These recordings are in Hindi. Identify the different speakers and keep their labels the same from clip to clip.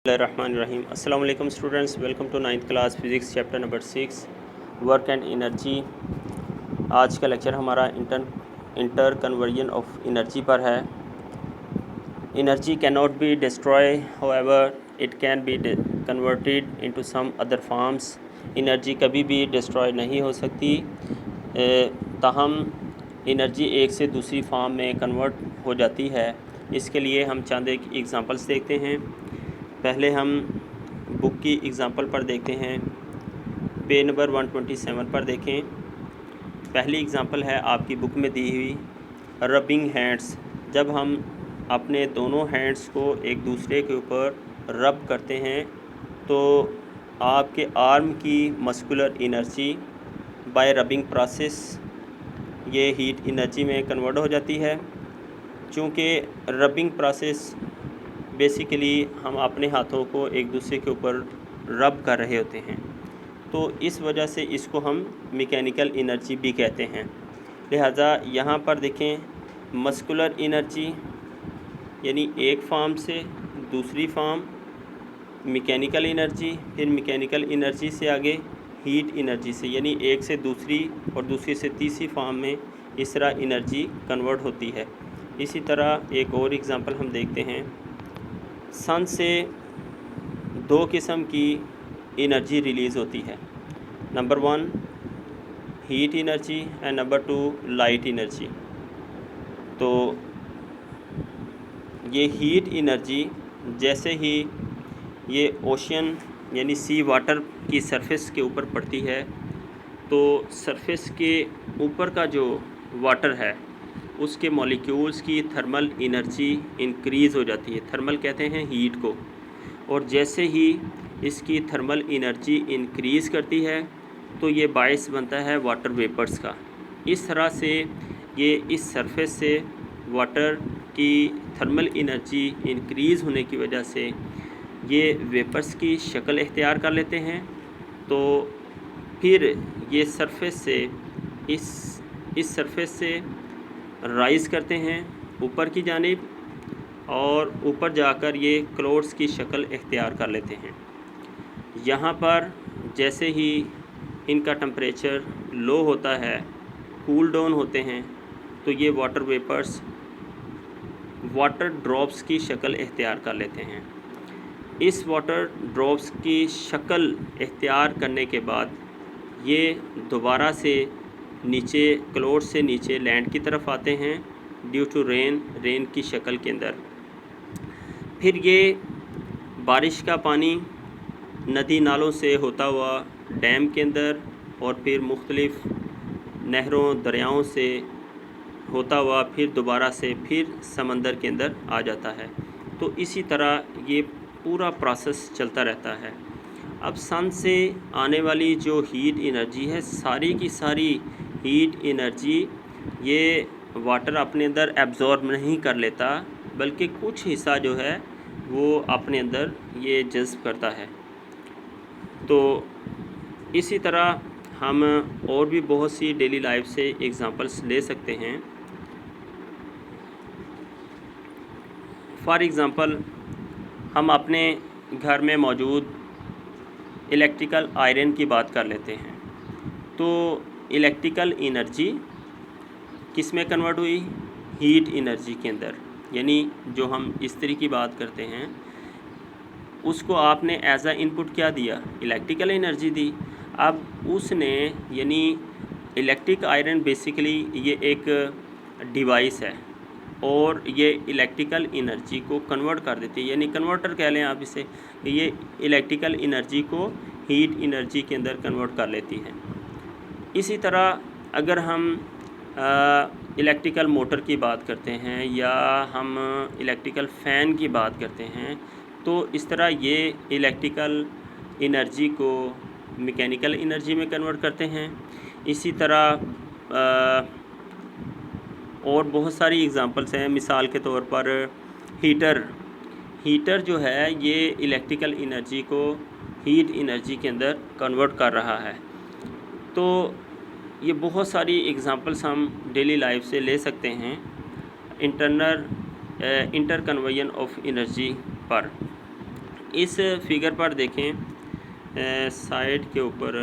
Speaker 1: Bismillahirrahmanirrahim. Assalamu alaikum students, welcome to 9th class physics chapter number 6 work and energy. आज का लेक्चर हमारा इंटर कन्वर्जन ऑफ एनर्जी पर है। Energy can not be destroy, however it can be converted into some other forms. Energy कभी भी डिस्ट्रॉय नहीं हो सकती, ताहम एनर्जी एक से दूसरी फॉर्म में कन्वर्ट हो जाती है। इसके लिए हम चंद एक एग्ज़ाम्पल्स देखते हैं। पहले हम बुक की एग्ज़ाम्पल पर देखते हैं। पेज नंबर 127 पर देखें। पहली एग्ज़ाम्पल है आपकी बुक में दी हुई रबिंग हैंड्स। जब हम अपने दोनों हैंड्स को एक दूसरे के ऊपर रब करते हैं तो आपके आर्म की muscular energy by rubbing process ये हीट एनर्जी में कन्वर्ट हो जाती है। चूँकि रबिंग प्रोसेस बेसिकली हम अपने हाथों को एक दूसरे के ऊपर रब कर रहे होते हैं, तो इस वजह से इसको हम मैकेनिकल एनर्जी भी कहते हैं। लिहाजा यहाँ पर देखें मस्कुलर एनर्जी यानी एक फॉर्म से दूसरी फॉर्म मैकेनिकल एनर्जी, फिर मैकेनिकल एनर्जी से आगे हीट एनर्जी से, यानी एक से दूसरी और दूसरी से तीसरी फॉर्म में इस तरह एनर्जी कन्वर्ट होती है। इसी तरह एक और एग्ज़ाम्पल हम देखते हैं। सन से दो किस्म की एनर्जी रिलीज़ होती है। Number 1 heat energy and number 2 light energy. तो ये हीट एनर्जी जैसे ही ये ओशन यानी सी वाटर की सरफेस के ऊपर पड़ती है तो सरफेस के ऊपर का जो वाटर है उसके मॉलिक्यूल्स की थर्मल एनर्जी इंक्रीज़ हो जाती है। थर्मल कहते हैं हीट को, और जैसे ही इसकी थर्मल एनर्जी इंक्रीज़ करती है तो ये बायस बनता है वाटर वेपर्स का। इस तरह से ये इस सरफेस से वाटर की थर्मल एनर्जी इंक्रीज़ होने की वजह से ये वेपर्स की शक्ल इख्तियार कर लेते हैं। तो फिर ये सरफेस से इस सरफेस से राइज़ करते हैं ऊपर की जानिब, और ऊपर जाकर ये क्लाउड्स की शक्ल इख्तियार कर लेते हैं। यहाँ पर जैसे ही इनका टेम्परेचर लो होता है, कूल डाउन होते हैं, तो ये वाटर वेपर्स वाटर ड्रॉप्स की शक्ल इख्तियार कर लेते हैं। इस वाटर ड्रॉप्स की शक्ल इख्तियार करने के बाद ये दोबारा से नीचे क्लाउड से नीचे लैंड की तरफ आते हैं ड्यू टू रेन की शक्ल के अंदर। फिर ये बारिश का पानी नदी नालों से होता हुआ डैम के अंदर और फिर मुख्तलिफ़ नहरों दरियाओं से होता हुआ फिर दोबारा से फिर समंदर के अंदर आ जाता है। तो इसी तरह ये पूरा प्रोसेस चलता रहता है। अब सन से आने वाली जो हीट एनर्जी है, सारी की सारी हीट एनर्जी ये वाटर अपने अंदर एब्ज़ॉर्ब नहीं कर लेता, बल्कि कुछ हिस्सा जो है वो अपने अंदर ये जज़्ब करता है। तो इसी तरह हम और भी बहुत सी डेली लाइफ से एग्ज़ाम्पल्स ले सकते हैं। फॉर एग्ज़ाम्पल हम अपने घर में मौजूद इलेक्ट्रिकल आयरन की बात कर लेते हैं। तो इलेक्ट्रिकल एनर्जी किस में कन्वर्ट हुई? हीट एनर्जी के अंदर। यानी जो हम इस्त्री की बात करते हैं उसको आपने एज आ इनपुट क्या दिया? इलेक्ट्रिकल एनर्जी दी। अब उसने यानी इलेक्ट्रिक आयरन बेसिकली ये एक डिवाइस है और ये इलेक्ट्रिकल एनर्जी को कन्वर्ट कर देती है, यानी कन्वर्टर कह लें आप इसे। ये इलेक्ट्रिकल एनर्जी को हीट एनर्जी के अंदर कन्वर्ट कर लेती है। इसी तरह अगर हम इलेक्ट्रिकल मोटर की बात करते हैं या हम इलेक्ट्रिकल फ़ैन की बात करते हैं, तो इस तरह ये इलेक्ट्रिकल एनर्जी को मैकेनिकल एनर्जी में कन्वर्ट करते हैं। इसी तरह और बहुत सारी एग्ज़ाम्पल्स हैं। मिसाल के तौर पर हीटर जो है ये इलेक्ट्रिकल एनर्जी को हीट एनर्जी के अंदर कन्वर्ट कर रहा है। तो ये बहुत सारी एग्ज़ाम्पल्स हम डेली लाइफ से ले सकते हैं इंटर कन्वर्जन ऑफ एनर्जी पर। इस फिगर पर देखें, साइड के ऊपर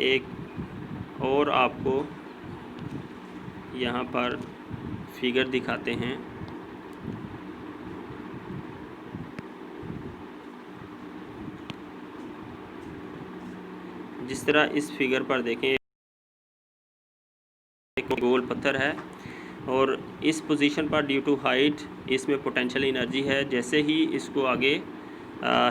Speaker 1: एक और आपको यहाँ पर फिगर दिखाते हैं। जिस तरह इस फिगर पर देखें, एक गोल पत्थर है और इस पोजीशन पर ड्यू टू हाइट इसमें पोटेंशियल एनर्जी है। जैसे ही इसको आगे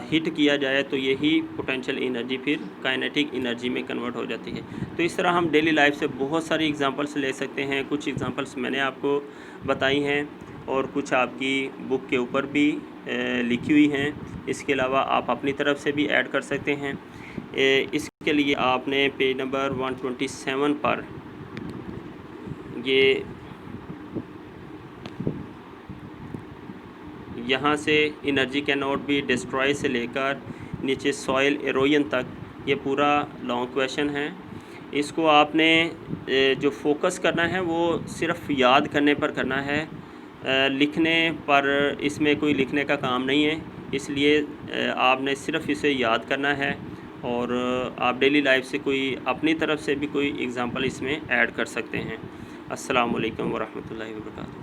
Speaker 1: हिट किया जाए तो यही पोटेंशियल एनर्जी फिर काइनेटिक एनर्जी में कन्वर्ट हो जाती है। तो इस तरह हम डेली लाइफ से बहुत सारी एग्जांपल्स ले सकते हैं। कुछ एग्जांपल्स मैंने आपको बताई हैं और कुछ आपकी बुक के ऊपर भी लिखी हुई हैं। इसके अलावा आप अपनी तरफ से भी ऐड कर सकते हैं। इसके लिए आपने पेज नंबर 127 पर ये यहाँ से energy can not be destroy से लेकर नीचे सॉइल एरोजन तक ये पूरा लॉन्ग क्वेश्चन है। इसको आपने जो फोकस करना है वो सिर्फ याद करने पर करना है, लिखने पर इसमें कोई लिखने का काम नहीं है। इसलिए आपने सिर्फ इसे याद करना है और आप डेली लाइफ से कोई अपनी तरफ से भी कोई एग्ज़ाम्पल इसमें ऐड कर सकते हैं। अस्सलाम वालेकुम वरहमतुल्लाहि वबरकातुहू।